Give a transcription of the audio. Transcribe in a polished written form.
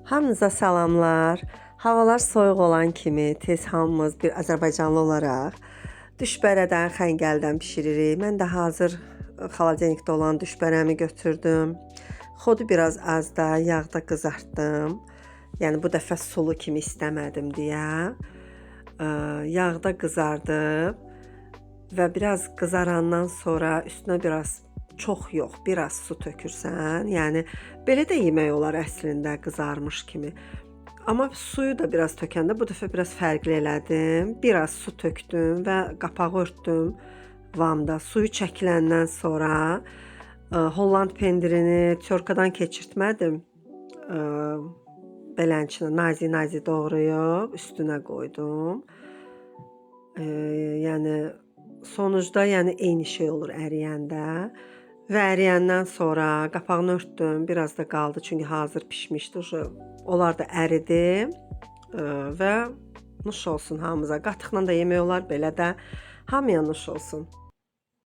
Hamınıza salamlar. Havalar soyuq olan kimi tez hamımız bir Azərbaycanlı olaraq düşbərədən, xəngəldən bişiririk. Mən də hazır xaladenikdə olan düşbərəmi götürdüm. Xodu biraz az da yağda qızartdım. Yəni bu dəfə sulu kimi istəmədim deyə. Yağda qızardıb və biraz qızarandan sonra üstünə biraz çox yox, biraz su tökürsən. Yəni belə də yemək olar əslində qızarmış kimi. Amma suyu da biraz tökəndə bu dəfə biraz fərqli elədim. Biraz su tökdüm və qapağı örtdüm vamda. Suyu çəkiləndən sonra Holland pendirini tyorkadan keçirtmədim. Belənçini nazik-nazik doğrayıb üstünə qoydum. Yəni sonucda eyni şey olur əriyəndə. Və əriyəndən sonra qapağını örtdüm. Biraz da qaldı çünki hazır pişmişdi. Onlar da əridi və nuş olsun hamımıza. Qatıqla da yemək olar, belə də hamıya nuş olsun.